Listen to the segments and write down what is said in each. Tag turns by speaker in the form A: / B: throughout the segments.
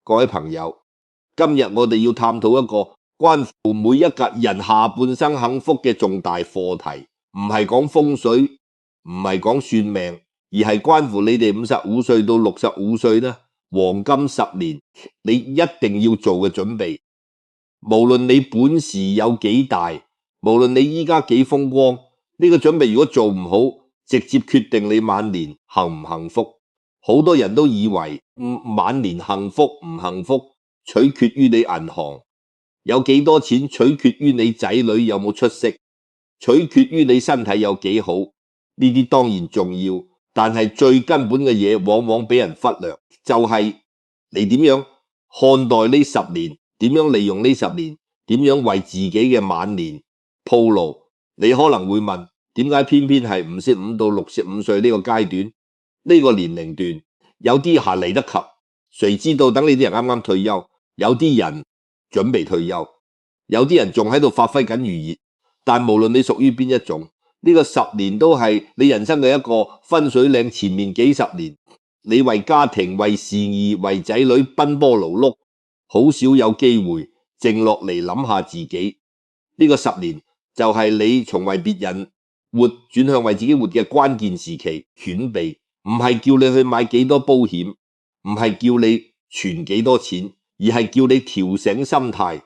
A: 各位朋友，今日我哋要探討一個關乎每一個人下半生幸福嘅重大課題，唔係講風水，唔係講算命，而係關乎你哋55歲到65歲呢黃金10年，你一定要做嘅準備。無論你本事有幾大，無論你依家幾風光，呢個準備如果做唔好，直接決定你晚年幸唔幸福。好多人都以為晚年幸福唔幸福取決於你銀行有幾多錢，取決於你仔女有冇出息，取決於你身體有幾好。呢啲當然重要，但係最根本嘅嘢往往俾人忽略，就係你點樣看待呢10年，點樣利用呢10年，點樣為自己嘅晚年鋪路。你可能會問，點解偏偏係55到65歲呢個階段，呢個年齡段有啲係嚟得及，誰知道等你啲人啱啱退休，有啲人準備退休，有啲人仲喺度發揮緊餘熱。但無論你屬於邊一種，呢個10年都係你人生嘅一個分水嶺，前面幾十年你為家庭、為事業、為仔女奔波勞碌，好少有機會靜落嚟諗下自己。呢個10年就係你從為別人活轉向為自己活嘅關鍵時期，準備唔係叫你去買幾多保險，唔係叫你存幾多錢，而係叫你調整心態，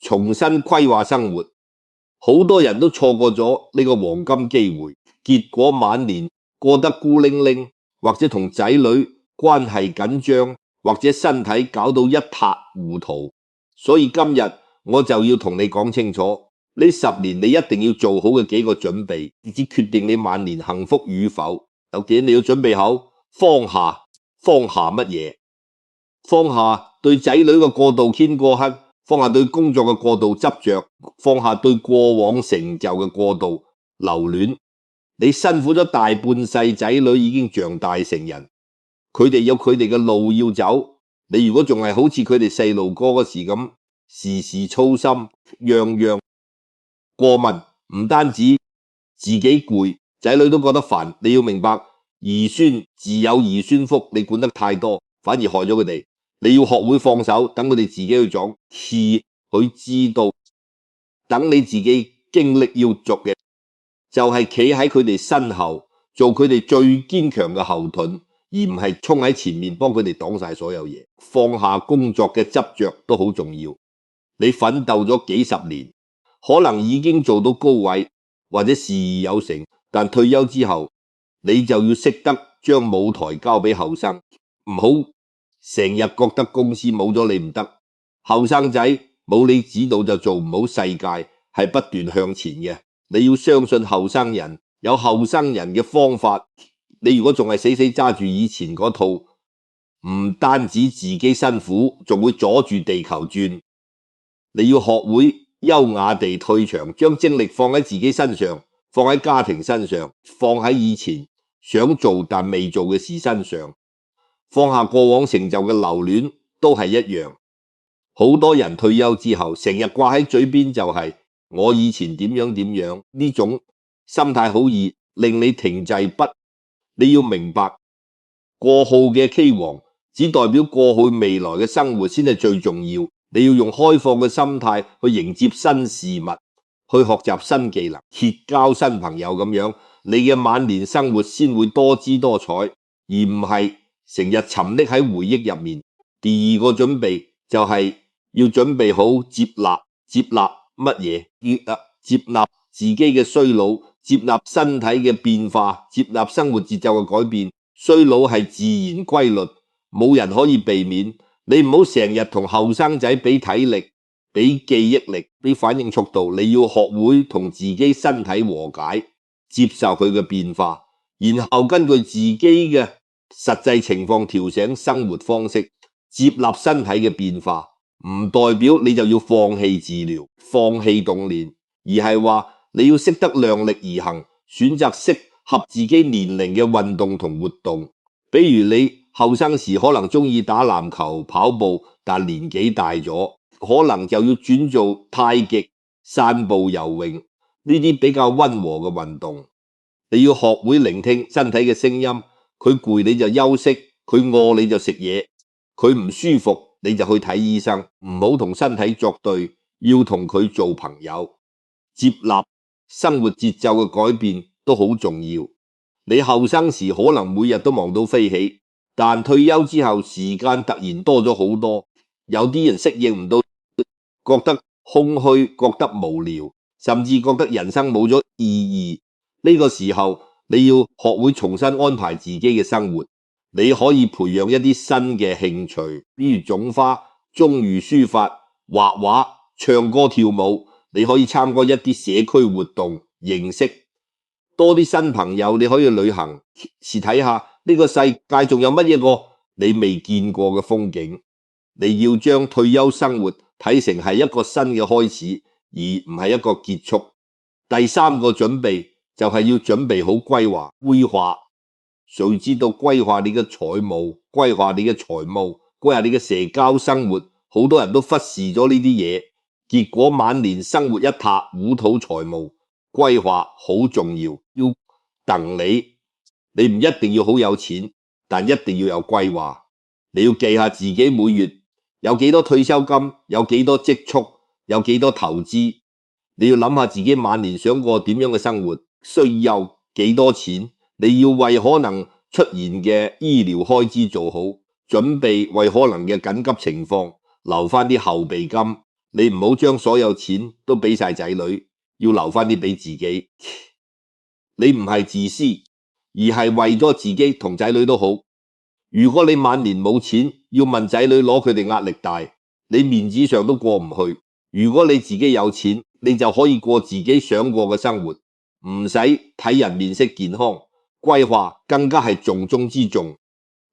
A: 重新規劃生活。好多人都錯過咗呢個黃金機會，結果晚年過得孤零零，或者同仔女關係緊張，或者身體搞到一塌糊塗。所以今日我就要同你講清楚，呢10年你一定要做好嘅幾個準備，以至決定你晚年幸福與否。有幾點你要準備好？放下乜嘢？放下對仔女嘅過度牽過恨，放下對工作嘅過度執着，放下對過往成就嘅過度留戀。你辛苦咗大半世，仔女已經長大成人，佢哋有佢哋嘅路要走。你如果仲係好似佢哋細路哥嗰時咁，時時操心，樣樣過問，唔單止自己攰，仔女都覺得煩。你要明白，兒孫自有兒孫福，你管得太多，反而害咗佢哋。你要學會放手，等佢哋自己去講，佢知道，等你自己經歷要做嘅，就係企喺佢哋身後，做佢哋最堅強嘅後盾，而唔係衝喺前面幫佢哋擋晒所有嘢。放下工作嘅執着都好重要。你奮鬥咗幾十年，可能已經做到高位或者事業有成，但退休之後，你就要識得將舞台交俾後生，唔好成日覺得公司冇咗你唔得。後生仔冇你指導就做唔好，世界係不斷向前嘅。你要相信後生人，有後生人嘅方法。你如果仲係死死揸住以前嗰套，唔單止自己辛苦，仲會阻住地球轉。你要學會優雅地退場，將精力放喺自己身上，放喺家庭身上，放喺以前想做但未做嘅事身上，放下過往成就嘅留戀都係一樣。好多人退休之後成日掛喺嘴邊就係我以前點樣點樣，呢種心態好易令你停滯不。你要明白，過號嘅 K 王只代表過去未來嘅生活先係最重要。你要用開放嘅心態去迎接新事物，去學習新技能，結交新朋友，咁樣你嘅晚年生活先會多姿多彩，而唔係成日沉溺喺回憶入面。第二個準備就係要準備好接納乜嘢？接納自己嘅衰老，接納身體嘅變化，接納生活節奏嘅改變。衰老係自然規律，冇人可以避免。你唔好成日同後生仔比體力、比記憶力、比反應速度。你要學會同自己身體和解，接受佢嘅變化，然後根據自己嘅實際情況調整生活方式。接納身體嘅變化唔代表你就要放棄治療、放棄鍛煉，而係話你要識得量力而行，選擇適合自己年齡嘅運動同活動。比如你後生時可能中意打籃球、跑步，但年紀大咗，可能就要轉做太極、散步、游泳呢啲比較溫和嘅運動。你要學會聆聽身體嘅聲音，佢攰你就休息，佢餓你就食嘢，佢唔舒服你就去睇醫生，唔好同身體作對，要同佢做朋友，接納生活節奏嘅改變都好重要。你後生時可能每日都忙到飛起，但退休之後時間突然多咗好多，有啲人適應唔到，覺得空虛，覺得無聊，甚至覺得人生冇咗意義。呢個時候你要學會重新安排自己嘅生活。你可以培養一啲新嘅興趣，比如種花、中意書法、畫畫、唱歌跳舞。你可以參加一啲社區活動，認識多啲新朋友。你可以旅行，試睇下呢個世界仲有乜嘢個你未見過嘅風景。你要將退休生活睇成係一個新嘅開始，而唔係一個結束。第三個準備就係要準備好規劃。誰知道規劃你嘅財務、規劃你嘅財務、規劃你嘅社交生活，好多人都忽視咗呢啲嘢，結果晚年生活一塌糊塗。財務規劃好重要，要等你唔一定要好有錢，但一定要有規劃。你要記下自己每月有幾多退休金，有幾多積蓄，有幾多投資。你要諗下自己晚年想過點樣嘅生活，需要幾多錢。你要為可能出現嘅醫療開支做好準備，為可能嘅緊急情況留翻啲後備金。你唔好將所有錢都俾晒仔女，要留翻啲俾自己。你唔係自私，而係為咗自己同仔女都好。如果你晚年冇錢，要問仔女攞，佢哋壓力大，你面子上都過唔去。如果你自己有錢，你就可以過自己想過嘅生活，唔使睇人面色健康。規劃更加係重中之重。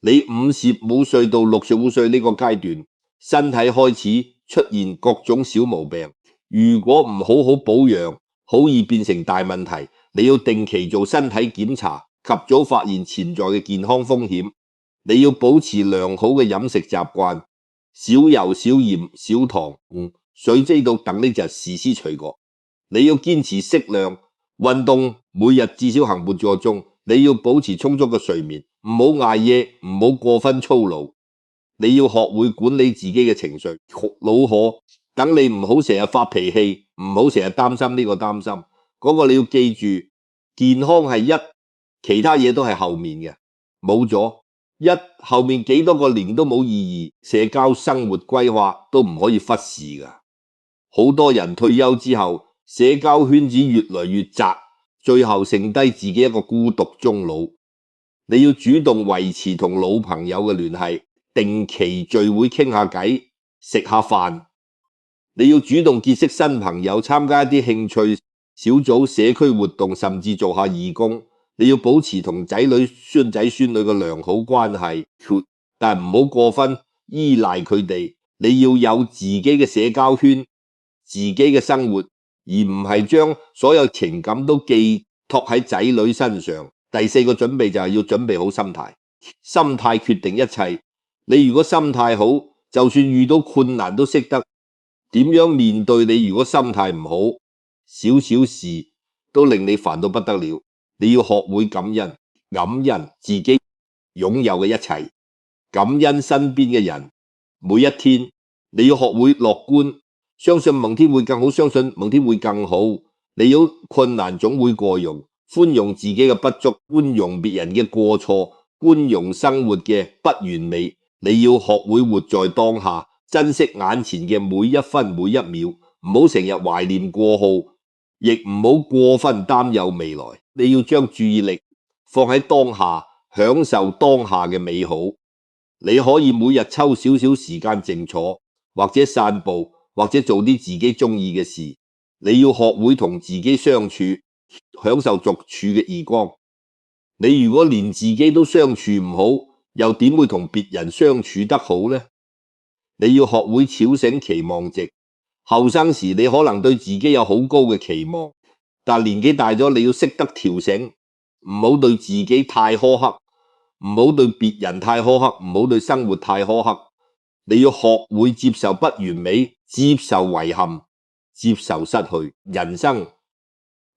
A: 你55歲到65歲呢個階段，身體開始出現各種小毛病，如果唔好好保養，好易變成大問題。你要定期做身體檢查，及早發現潛在嘅健康風險。你要保持良好嘅飲食習慣，少油少鹽少糖，水知道等呢就時時隨過。你要堅持適量運動，每日至少行半個鐘。你要保持充足嘅睡眠，唔好捱夜，唔好過分操勞。你要學會管理自己嘅情緒，老可等你唔好成日發脾氣，唔好成日擔心呢個擔心嗰個。你要記住，健康係一，其他嘢都係後面嘅，冇咗一，後面幾多個年都冇意義。社交生活規劃都唔可以忽視噶。好多人退休之後，社交圈子越來越窄，最後剩低自己一個孤獨終老。你要主動維持同老朋友嘅聯繫，定期聚會傾下偈，食下飯。你要主動結識新朋友，參加一啲興趣小組、社區活動，甚至做下義工。你要保持同仔女、孫仔、孫女嘅良好關係，但唔好過分依賴佢哋。你要有自己嘅社交圈，自己嘅生活，而唔係將所有情感都寄託喺仔女身上。第四個準備就係要準備好心態，心態決定一切。你如果心態好，就算遇到困難都識得點樣面對。你如果心態唔好，少少事都令你煩到不得了。你要學會感恩，感恩自己擁有嘅一切，感恩身邊嘅人。每一天你要學會樂觀，相信明天會更好，相信明天會更好。你要困難總會過容，寬容自己嘅不足，寬容別人嘅過錯，寬容生活嘅不完美。你要學會活在當下，珍惜眼前嘅每一分每一秒，唔好成日懷念過去，亦唔好過分擔憂未來。你要將注意力放喺當下，享受當下嘅美好。你可以每日抽少少時間靜坐，或者散步，或者做啲自己中意嘅事。你要學會同自己相處，享受獨處嘅時光。你如果連自己都相處唔好，又點會同別人相處得好呢？你要學會調整期望值。後生時你可能對自己有好高嘅期望，但年紀大咗，你要識得調整，唔好對自己太苛刻，唔好對別人太苛刻，唔好對生活太苛刻。你要學會接受不完美，接受遺憾，接受失去。人生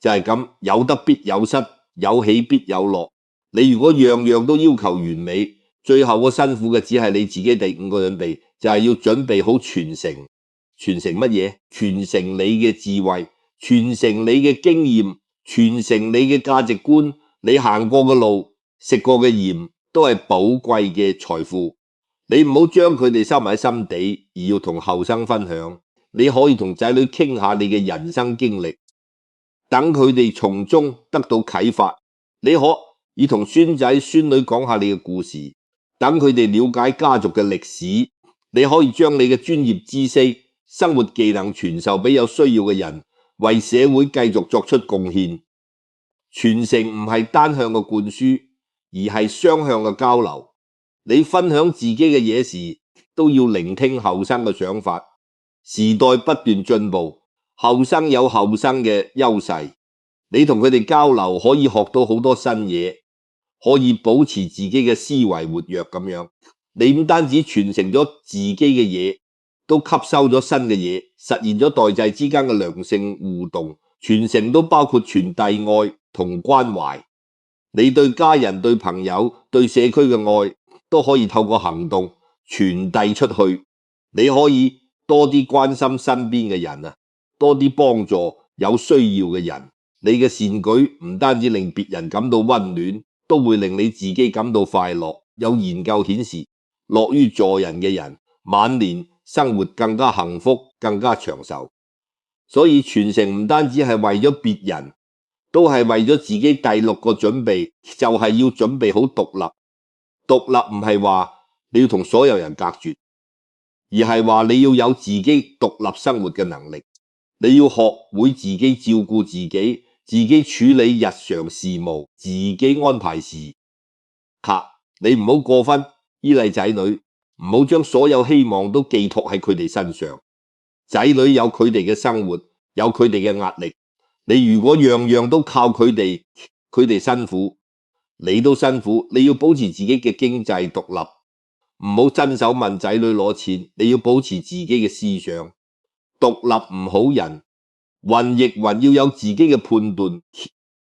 A: 就係咁，有得必有失，有起必有落。你如果樣樣都要求完美，最後個辛苦嘅只係你自己。第五個準備就係要準備好傳承。傳承乜嘢？傳承你嘅智慧，傳承你嘅經驗，傳承你嘅價值觀，你行過嘅路，食過嘅鹽，都係寶貴嘅財富。你唔好將佢哋收埋喺心底，而要同後生分享。你可以同仔女傾下你嘅人生經歷，等佢哋從中得到啟發。你可以同孫仔孫女講下你嘅故事，等佢哋了解家族嘅歷史。你可以將你嘅專業知識、生活技能傳授俾有需要嘅人，為社會繼續作出貢獻。傳承唔係單向嘅灌輸，而係雙向嘅交流。你分享自己嘅嘢時，都要聆聽後生嘅想法。時代不斷進步，後生有後生嘅優勢，你同佢哋交流可以學到好多新嘢，可以保持自己嘅思維活躍咁樣。你唔單止傳承咗自己嘅嘢，都吸收咗新嘅嘢，實現咗代際之間嘅良性互動。傳承都包括傳遞愛同關懷，你對家人、對朋友、對社區嘅愛都可以透過行動傳遞出去。你可以多啲關心身邊嘅人啊，多啲幫助有需要嘅人。你嘅善舉唔單止令別人感到溫暖，都會令你自己感到快樂。有研究顯示，樂於助人嘅人晚年生活更加幸福，更加長壽。所以傳承唔單止係為咗別人，都係為咗自己。第6個準備就係要準備好獨立。獨立唔係話你要同所有人隔絕，而係話你要有自己獨立生活嘅能力。你要學會自己照顧自己，自己處理日常事務，自己安排事。你唔好過分依賴仔女，唔好將所有希望都寄託喺佢哋身上。仔女有佢哋嘅生活，有佢哋嘅壓力。你如果樣樣都靠佢哋，佢哋辛苦，你都辛苦。你要保持自己嘅經濟獨立，唔好伸手問仔女攞錢。你要保持自己嘅思想獨立，唔好人云亦云，要有自己嘅判斷。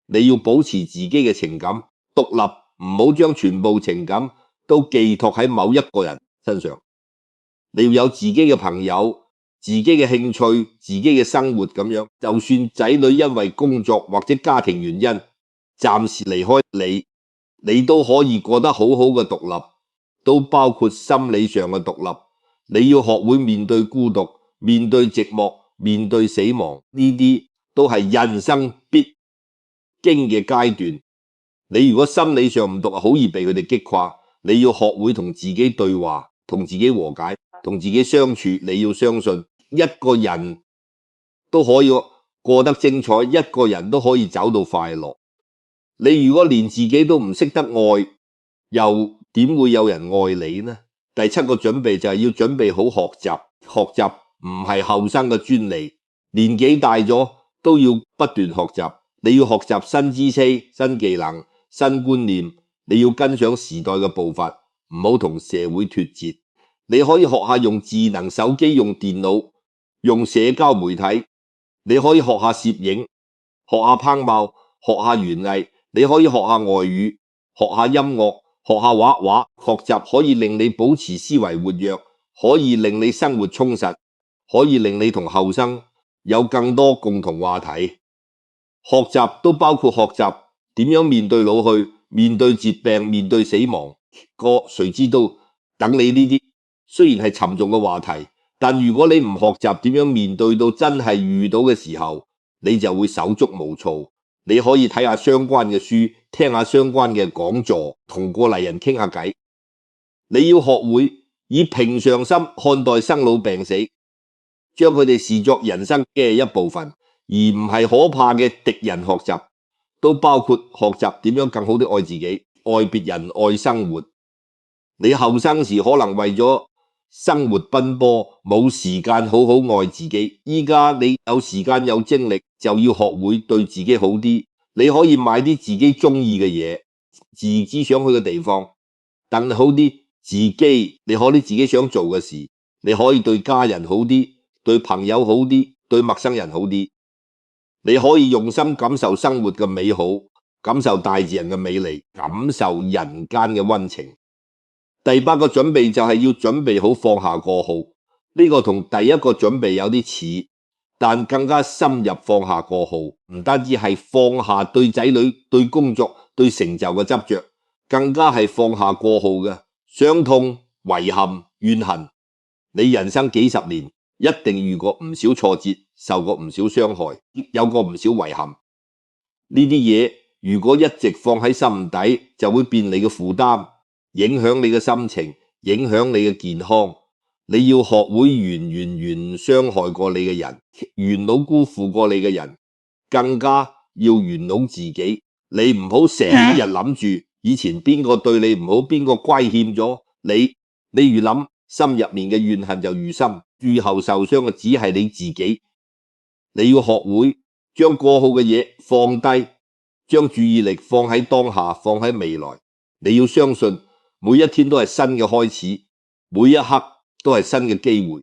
A: 你要保持自己嘅情感獨立，唔好將全部情感都寄託喺某一個人身上。你要有自己嘅朋友，自己嘅興趣，自己嘅生活咁樣。就算仔女因為工作或者家庭原因暫時離開你，你都可以過得好好嘅獨立，都包括心理上嘅獨立。你要學會面對孤獨，面對寂寞，面對死亡，呢啲都係人生必經嘅階段。你如果心理上唔獨立，好易被佢哋擊垮。你要學會同自己對話，同自己和解，同自己相處。你要相信一個人都可以過得精彩，一個人都可以走到快樂。你如果連自己都唔識得愛，又點會有人愛你呢？第7個準備就係要準備好學習。學習唔係後生嘅專利，年紀大咗都要不斷學習。你要學習新知識、新技能、新觀念。你要跟上時代嘅步伐，唔好同社會脫節。你可以學下用智能手機、用電腦、用社交媒體。你可以學下攝影，學下烹飪，學下園藝。你可以學下外語，學下音樂，學下畫畫。學習可以令你保持思維活躍，可以令你生活充實，可以令你同後生有更多共同話題。學習都包括學習點樣面對老去，面對疾病，面對死亡。誰知道等你呢啲雖然係沉重嘅話題，但如果你唔學習點樣面對到真係遇到嘅時候，你就會手足無措。你可以睇下相關嘅書，聽下相關嘅講座，同過嚟人傾下偈。你要學會以平常心看待生老病死，將佢哋視作人生嘅一部分，而唔係可怕嘅敵人。學習都包括學習點樣更好地愛自己、愛別人、愛生活。你後生時可能為咗生活奔波，冇時間好好愛自己。依家你有時間有精力，就要學會對自己好啲。你可以買啲自己中意嘅嘢，自己想去嘅地方，等好啲自己。你可以自己想做嘅事，你可以對家人好啲，對朋友好啲，對陌生人好啲。你可以用心感受生活嘅美好，感受大自然嘅美麗，感受人間嘅溫情。第8個準備就係要準備好放下過號，呢個同第一個準備有啲似，但更加深入。放下過號唔單止係放下對仔女、對工作、對成就嘅執着，更加係放下過號嘅傷痛、遺憾、怨恨。你人生幾十年，一定遇過唔少挫折，受過唔少傷害，有過唔少遺憾。呢啲嘢如果一直放喺心底，就會變你嘅負擔，影響你嘅心情，影響你嘅健康。你要學會原傷害過你嘅人，元老辜負過你嘅人，更加要元老自己。你唔好成日諗住以前邊個對你唔好，邊個虧欠咗你，你越諗心入面嘅怨恨就越深，最後受傷嘅只係你自己。你要學會將過去嘅嘢放低，將注意力放喺當下，放喺未來。你要相信每一天都係新嘅開始，每一刻都係新嘅機會。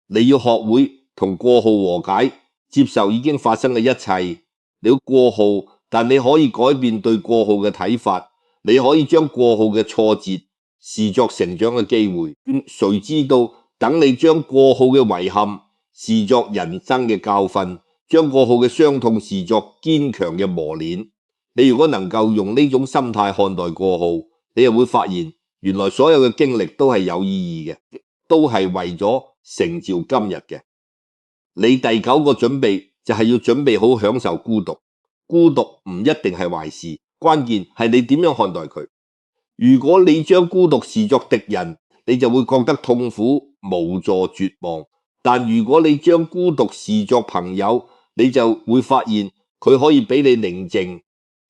A: 你要學會同過去和解，接受已經發生嘅一切。你要過去，但你可以改變對過去嘅睇法，你可以將過去嘅挫折視作成長嘅機會。誰知道等你將過去嘅遺憾視作人生嘅教訓，將過去嘅傷痛視作堅強嘅磨練。你如果能夠用呢種心態看待過去，你又會發現原來所有嘅經歷都係有意義嘅，都係為咗成就今日嘅。你第9個準備就係要準備好享受孤獨。孤獨唔一定係壞事，關鍵係你點樣看待佢。如果你將孤獨視作敵人，你就會覺得痛苦、無助、絕望。但如果你將孤獨視作朋友，你就會發現佢可以俾你寧靜、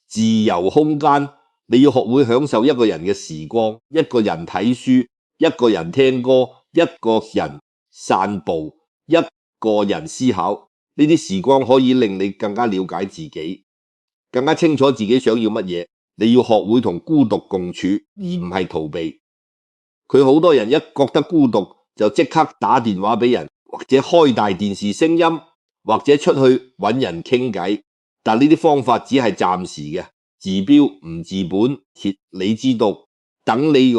A: 自由空間。你要學會享受一個人嘅時光，一個人睇書，一個人聽歌，一個人散步，一個人思考。呢啲時光可以令你更加了解自己，更加清楚自己想要乜嘢。你要學會同孤獨共處，而唔係逃避。佢好多人一覺得孤獨就即刻打電話俾人，或者開大電視聲音，或者出去揾人傾偈。但呢啲方法只係暫時嘅，治標唔治本。你知道，等你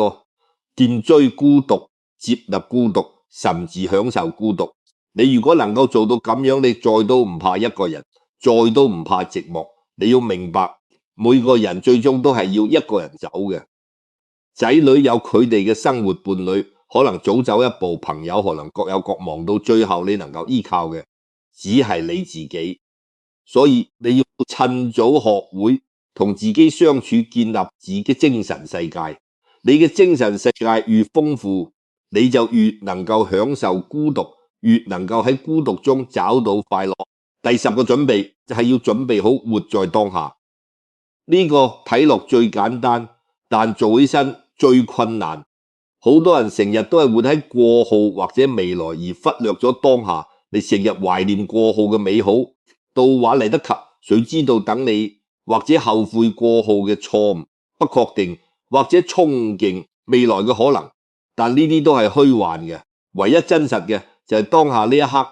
A: 掂追孤獨，接納孤獨，甚至享受孤獨。你如果能夠做到咁樣，你再都唔怕一個人，再都唔怕寂寞。你要明白，每個人最終都係要一個人走嘅。仔女有佢哋嘅生活伴侶，可能早走一步，朋友可能各有各忙，到最後你能夠依靠嘅只係你自己。所以你要趁早學會同自己相處，建立自己精神世界。你嘅精神世界越豐富，你就越能夠享受孤獨，越能夠喺孤獨中找到快樂。第10個準備就係要準備好活在當下。呢個睇落最簡單，但做起身最困難。好多人成日都係活喺過去或者未來，而忽略咗當下。你成日懷念過去嘅美好，到話嚟得及，誰知道等你或者後悔過去嘅錯誤、不確定，或者憧憬未來嘅可能。但呢啲都係虛幻嘅，唯一真實嘅就係當下呢一刻。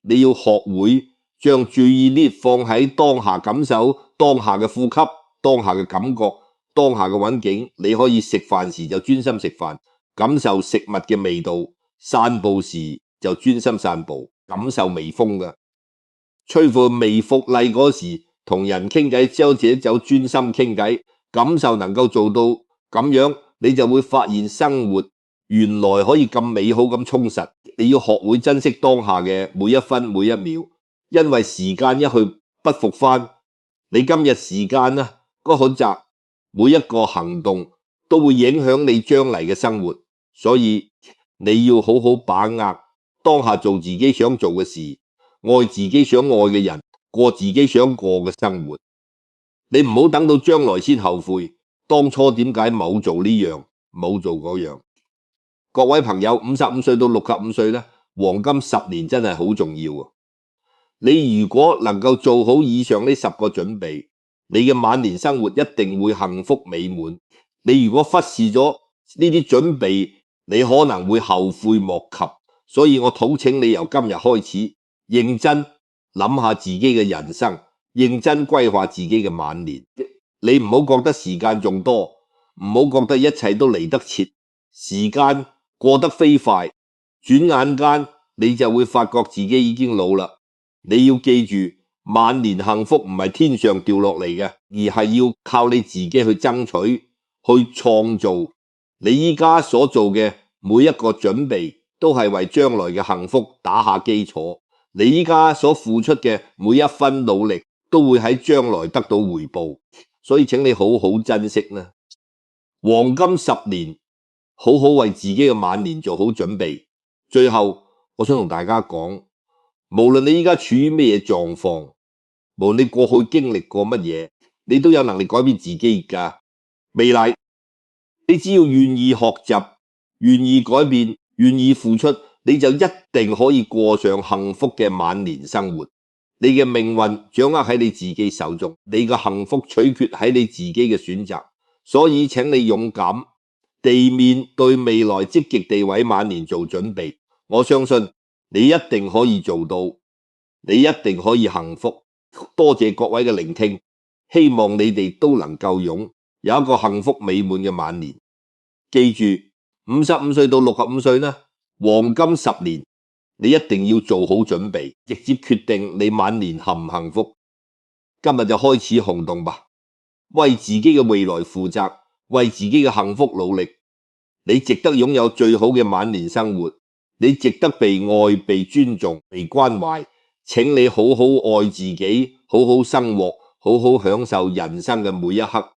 A: 你要學會將注意力放喺當下，感受當下嘅呼吸、當下嘅感覺、當下嘅環境。你可以食飯時就專心食飯，感受食物嘅味道；散步時就專心散步，感受微風嘅吹拂。微服例嗰時同人傾偈，朝自己就專心傾偈，感受能夠做到咁樣，你就會發現生活原來可以咁美好咁充實。你要學會珍惜當下嘅每一分每一秒，因為時間一去不復返。你今日時間嗰個選擇，每一個行動都會影響你將來嘅生活。所以你要好好把握當下，做自己想做嘅事，愛自己想愛嘅人，過自己想過嘅生活。你唔好等到將來先後悔，當初點解冇做呢樣，冇做嗰樣。各位朋友，55歲到65歲呢，黃金10年真係好重要啊！你如果能夠做好以上呢10個準備，你嘅晚年生活一定會幸福美滿。你如果忽視咗呢啲準備，你可能會後悔莫及。所以我禱請你由今日開始，認真諗下自己嘅人生，認真規劃自己嘅晚年。你唔好覺得時間仲多，唔好覺得一切都嚟得切。時間過得飛快，轉眼間你就會發覺自己已經老啦。你要記住，晚年幸福唔係天上掉落嚟嘅，而係要靠你自己去爭取、去創造。你依家所做嘅每一個準備，都係為將來嘅幸福打下基礎。你依家所付出嘅每一分努力，都會喺將來得到回報。所以請你好好珍惜啦。黃金10年，好好為自己嘅晚年做好準備。最後，我想同大家講，無論你依家處於咩嘢狀況，無論你過去經歷過乜嘢，你都有能力改變自己㗎。未來你只要願意學習、願意改變、願意付出，你就一定可以過上幸福嘅晚年生活。你嘅命運掌握喺你自己手中，你嘅幸福取決喺你自己嘅選擇。所以請你勇敢地面對未來，積極地為晚年做準備。我相信你一定可以做到，你一定可以幸福。多謝各位嘅聆聽，希望你哋都能夠有一個幸福美滿嘅晚年。記住，55歲到65歲呢，黃金10年，你一定要做好準備，直接決定你晚年幸唔幸福。今日就開始行動吧，為自己嘅未來負責，為自己嘅幸福努力。你值得擁有最好嘅晚年生活，你值得被愛、被尊重、被關懷。請你好好愛自己，好好生活，好好享受人生嘅每一刻。